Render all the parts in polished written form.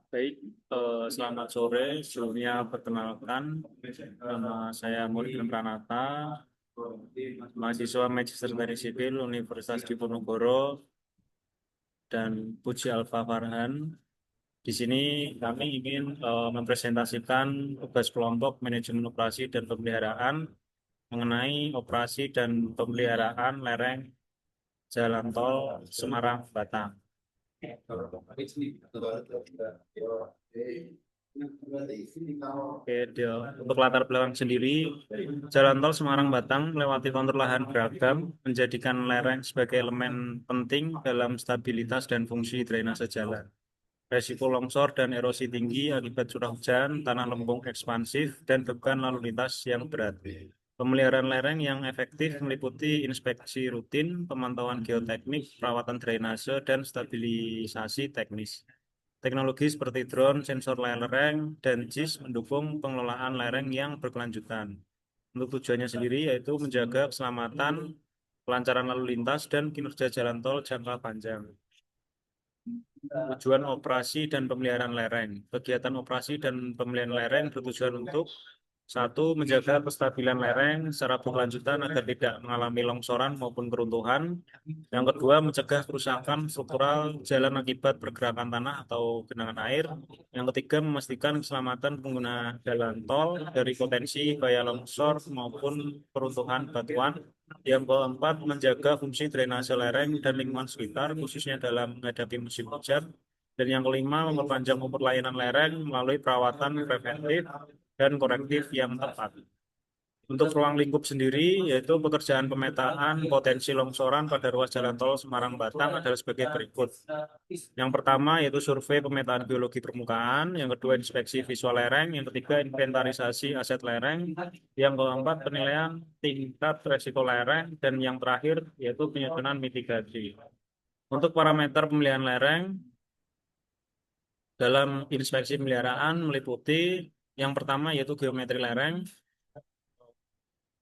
Baik, selamat sore. Sebelumnya perkenalkan, nama saya Murid Pranata, mahasiswa Magister Teknik Sipil Universitas Diponegoro dan Puji Alfa Farhan. Di sini kami ingin mempresentasikan tugas kelompok manajemen operasi dan pemeliharaan mengenai operasi dan pemeliharaan lereng jalan tol Semarang Batang. Oke, untuk latar belakang sendiri, jalan tol Semarang-Batang melewati kontur lahan beragam, menjadikan lereng sebagai elemen penting dalam stabilitas dan fungsi drainase jalan. Resiko longsor dan erosi tinggi akibat curah hujan, tanah lempung ekspansif, dan beban lalu lintas yang berat. Pemeliharaan lereng yang efektif meliputi inspeksi rutin, pemantauan geoteknik, perawatan drainase, dan stabilisasi teknis. Teknologi seperti drone, sensor lereng, dan JIS mendukung pengelolaan lereng yang berkelanjutan. Untuk tujuannya sendiri yaitu menjaga keselamatan, kelancaran lalu lintas, dan kinerja jalan tol jangka panjang. Tujuan operasi dan pemeliharaan lereng. Kegiatan operasi dan pemeliharaan lereng bertujuan untuk satu, menjaga kestabilan lereng secara berkelanjutan agar tidak mengalami longsoran maupun keruntuhan. Yang kedua, mencegah kerusakan struktural jalan akibat pergerakan tanah atau genangan air. Yang ketiga, memastikan keselamatan pengguna jalan tol dari potensi bahaya longsor maupun keruntuhan batuan. Yang keempat, menjaga fungsi drainase lereng dan lingkungan sekitar, khususnya dalam menghadapi musim hujan. Dan yang kelima, memperpanjang umur layanan lereng melalui perawatan preventif dan korektif yang tepat. Untuk ruang lingkup sendiri, yaitu pekerjaan pemetaan potensi longsoran pada ruas jalan tol Semarang-Batang adalah sebagai berikut. Yang pertama yaitu survei pemetaan geologi permukaan, yang kedua inspeksi visual lereng, yang ketiga inventarisasi aset lereng, yang keempat penilaian tingkat resiko lereng, dan yang terakhir yaitu penyusunan mitigasi. Untuk parameter pemilihan lereng, dalam inspeksi pemeliharaan meliputi yang pertama yaitu geometri lereng.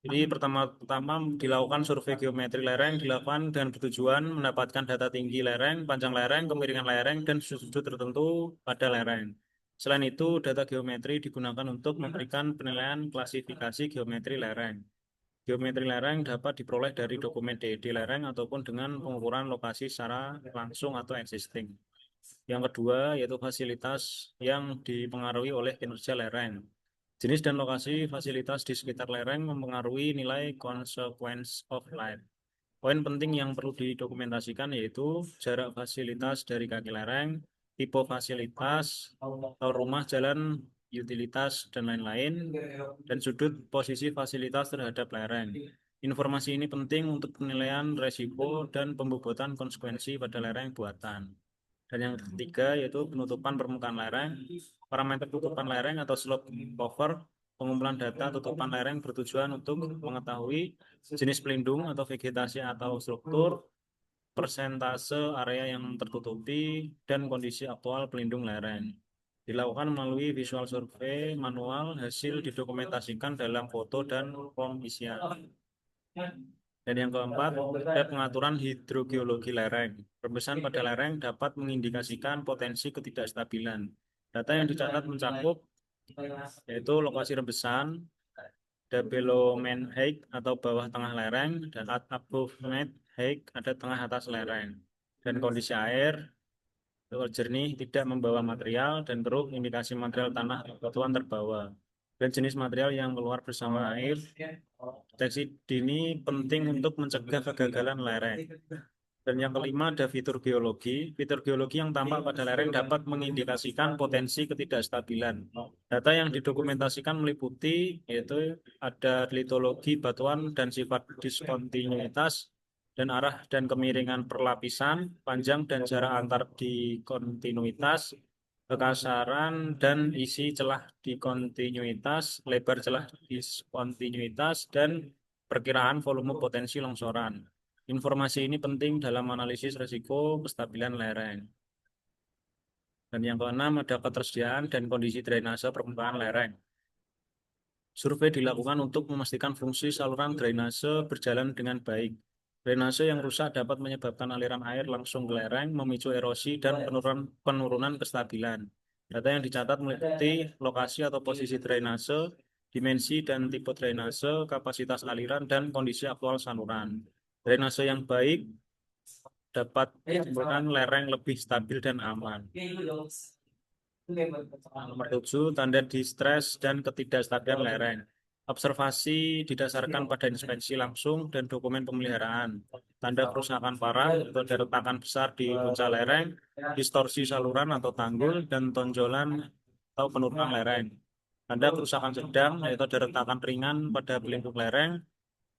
Jadi pertama-tama dilakukan survei geometri lereng dilakukan dengan bertujuan mendapatkan data tinggi lereng, panjang lereng, kemiringan lereng, dan sudut-sudut tertentu pada lereng. Selain itu, data geometri digunakan untuk memberikan penilaian klasifikasi geometri lereng. Geometri lereng dapat diperoleh dari dokumen DED lereng ataupun dengan pengukuran lokasi secara langsung atau existing. Yang kedua, yaitu fasilitas yang dipengaruhi oleh kinerja lereng. Jenis dan lokasi fasilitas di sekitar lereng mempengaruhi nilai consequence of life. Poin penting yang perlu didokumentasikan yaitu jarak fasilitas dari kaki lereng, tipe fasilitas, atau rumah, jalan, utilitas, dan lain-lain, dan sudut posisi fasilitas terhadap lereng. Informasi ini penting untuk penilaian resiko dan pembobotan konsekuensi pada lereng buatan. Dan yang ketiga yaitu penutupan permukaan lereng. Parameter tutupan lereng atau slope cover, pengumpulan data tutupan lereng bertujuan untuk mengetahui jenis pelindung atau vegetasi atau struktur, persentase area yang tertutupi, dan kondisi aktual pelindung lereng. Dilakukan melalui visual survei manual, hasil didokumentasikan dalam foto dan form isian. Dan yang keempat, ada pengaturan hidrogeologi lereng. Rembesan pada lereng dapat mengindikasikan potensi ketidakstabilan. Data yang dicatat mencakup yaitu lokasi rembesan, ada below main height atau bawah tengah lereng, dan above main height ada tengah atas lereng. Dan kondisi air, jernih, tidak membawa material, dan keruh, indikasi material tanah batuan terbawa. Dan jenis material yang keluar bersama air. Deteksi dini penting untuk mencegah kegagalan lereng. Dan yang kelima ada fitur geologi. Fitur geologi yang tampak pada lereng dapat mengindikasikan potensi ketidakstabilan. Data yang didokumentasikan meliputi yaitu ada litologi batuan dan sifat diskontinuitas dan arah dan kemiringan perlapisan, panjang dan jarak antar dikontinuitas, kekasaran dan isi celah dikontinuitas, lebar celah diskontinuitas, dan perkiraan volume potensi longsoran. Informasi ini penting dalam analisis risiko kestabilan lereng. Dan yang keenam ada ketersediaan dan kondisi drainase permukaan lereng. Survei dilakukan untuk memastikan fungsi saluran drainase berjalan dengan baik. Drainase yang rusak dapat menyebabkan aliran air langsung ke lereng, memicu erosi dan penurunan kestabilan. Data yang dicatat meliputi lokasi atau posisi drainase, dimensi dan tipe drainase, kapasitas aliran, dan kondisi aktual saluran. Drainase yang baik dapat menyebabkan lereng lebih stabil dan aman. Nomor 7, tanda distres dan ketidakstabilan lereng. Observasi didasarkan pada inspeksi langsung dan dokumen pemeliharaan. Tanda kerusakan parah atau ada retakan besar di puncak lereng, distorsi saluran atau tanggul, dan tonjolan atau penurunan lereng. Tanda kerusakan sedang yaitu ada retakan ringan pada pelindung lereng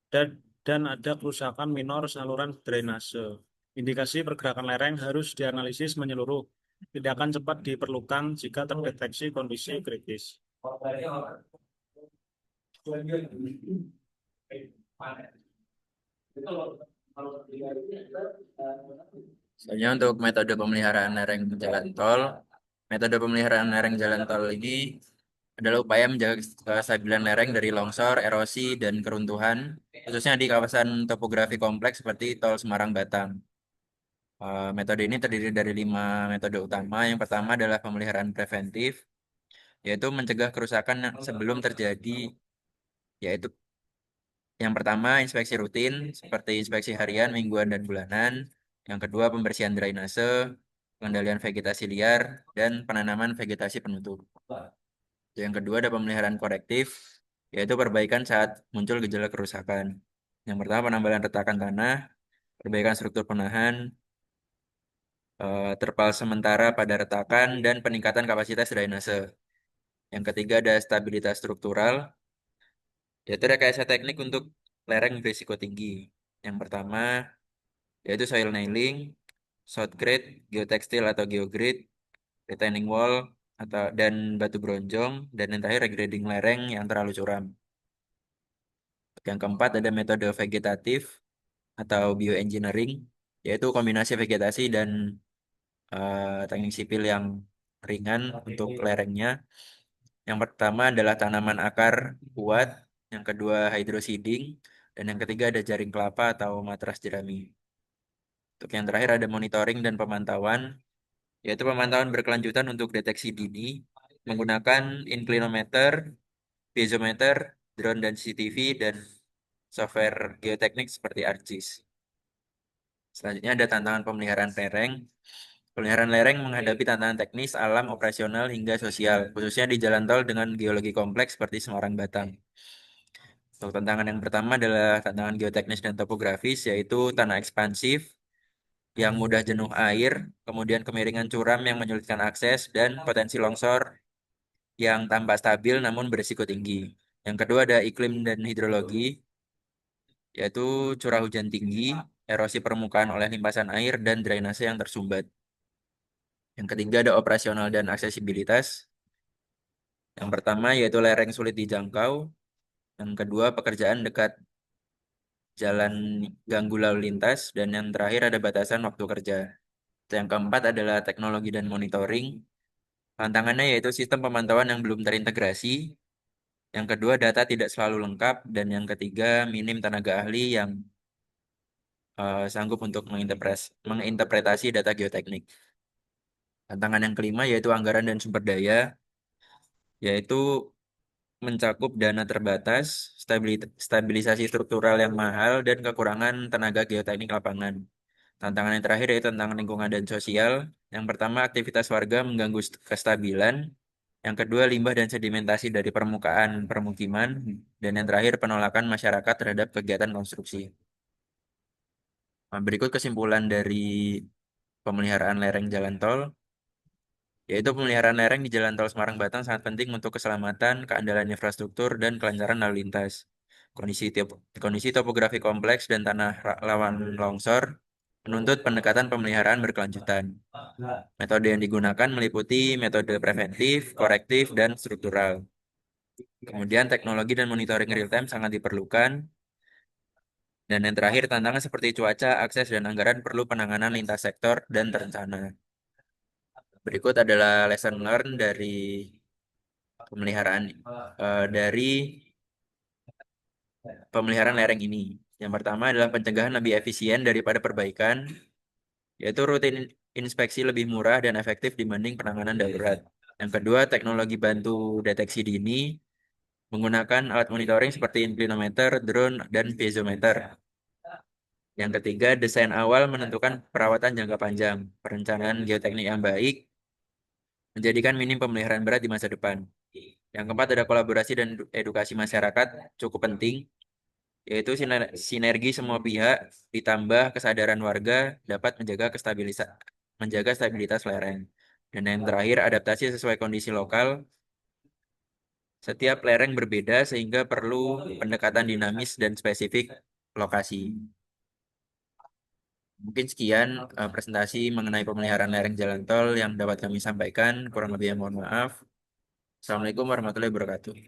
dan ada kerusakan minor saluran drainase. Indikasi pergerakan lereng harus dianalisis menyeluruh. Tindakan cepat diperlukan jika terdeteksi kondisi kritis. Selanjutnya untuk metode pemeliharaan lereng jalan tol. Metode pemeliharaan lereng jalan tol ini adalah upaya menjaga kestabilan lereng dari longsor, erosi, dan keruntuhan, khususnya di kawasan topografi kompleks seperti tol Semarang-Batang. Metode ini terdiri dari 5 metode utama. Yang pertama adalah pemeliharaan preventif, yaitu mencegah kerusakan sebelum terjadi, yaitu yang pertama inspeksi rutin, seperti inspeksi harian, mingguan, dan bulanan. Yang kedua pembersihan drainase, pengendalian vegetasi liar, dan penanaman vegetasi penutup. Yang kedua ada pemeliharaan korektif, yaitu perbaikan saat muncul gejala kerusakan. Yang pertama penambahan retakan tanah, perbaikan struktur penahan, terpal sementara pada retakan, dan peningkatan kapasitas drainase. Yang ketiga ada stabilitas struktural, yaitu rekayasa teknik untuk lereng berisiko tinggi. Yang pertama yaitu soil nailing, shot grade, geotekstil atau geogrid, retaining wall, dan batu bronjong, dan yang terakhir regrading lereng yang terlalu curam. Yang keempat ada metode vegetatif atau bioengineering, yaitu kombinasi vegetasi dan teknik sipil yang ringan untuk lerengnya. Yang pertama adalah tanaman akar kuat, yang kedua hydroseeding, dan yang ketiga ada jaring kelapa atau matras jerami. Untuk yang terakhir ada monitoring dan pemantauan, yaitu pemantauan berkelanjutan untuk deteksi dini menggunakan inclinometer, piezometer, drone dan CCTV, dan software geoteknik seperti ArcGIS. Selanjutnya ada tantangan pemeliharaan lereng. Pemeliharaan lereng menghadapi tantangan teknis, alam, operasional, hingga sosial, khususnya di jalan tol dengan geologi kompleks seperti Semarang-Batang. Untuk tantangan yang pertama adalah tantangan geoteknis dan topografis, yaitu tanah ekspansif yang mudah jenuh air, kemudian kemiringan curam yang menyulitkan akses, dan potensi longsor yang tampak stabil namun berisiko tinggi. Yang kedua ada iklim dan hidrologi, yaitu curah hujan tinggi, erosi permukaan oleh limpasan air, dan drainase yang tersumbat. Yang ketiga ada operasional dan aksesibilitas. Yang pertama yaitu lereng sulit dijangkau. Yang kedua pekerjaan dekat jalan ganggu lalu lintas. Dan yang terakhir ada batasan waktu kerja. Yang keempat adalah teknologi dan monitoring. Tantangannya yaitu sistem pemantauan yang belum terintegrasi. Yang kedua data tidak selalu lengkap. Dan yang ketiga minim tenaga ahli yang sanggup untuk menginterpretasi data geoteknik. Tantangan yang kelima yaitu anggaran dan sumber daya, yaitu mencakup dana terbatas, stabilisasi struktural yang mahal, dan kekurangan tenaga geoteknik lapangan. Tantangan yang terakhir yaitu tantangan lingkungan dan sosial. Yang pertama, aktivitas warga mengganggu kestabilan. Yang kedua, limbah dan sedimentasi dari permukaan permukiman. Dan yang terakhir, penolakan masyarakat terhadap kegiatan konstruksi. Nah, berikut kesimpulan dari pemeliharaan lereng jalan tol, yaitu pemeliharaan lereng di Jalan Tol Semarang-Batang sangat penting untuk keselamatan, keandalan infrastruktur, dan kelancaran lalu lintas. Kondisi topografi kompleks dan tanah rawan longsor menuntut pendekatan pemeliharaan berkelanjutan. Metode yang digunakan meliputi metode preventif, korektif, dan struktural. Kemudian teknologi dan monitoring real time sangat diperlukan. Dan yang terakhir, tantangan seperti cuaca, akses, dan anggaran perlu penanganan lintas sektor dan terencana. Berikut adalah lesson learned dari pemeliharaan dari pemeliharaan lereng ini. Yang pertama adalah pencegahan lebih efisien daripada perbaikan, yaitu rutin inspeksi lebih murah dan efektif dibanding penanganan darurat. Yang kedua, teknologi bantu deteksi dini menggunakan alat monitoring seperti inclinometer, drone, dan piezometer. Yang ketiga, desain awal menentukan perawatan jangka panjang. Perencanaan geoteknik yang baik menjadikan minim pemeliharaan berat di masa depan. Yang keempat, ada kolaborasi dan edukasi masyarakat cukup penting, yaitu sinergi semua pihak ditambah kesadaran warga dapat menjaga stabilitas lereng. Dan yang terakhir, adaptasi sesuai kondisi lokal. Setiap lereng berbeda sehingga perlu pendekatan dinamis dan spesifik lokasi. Mungkin sekian presentasi mengenai pemeliharaan lereng jalan tol yang dapat kami sampaikan. Kurang lebihnya mohon maaf. Assalamualaikum warahmatullahi wabarakatuh.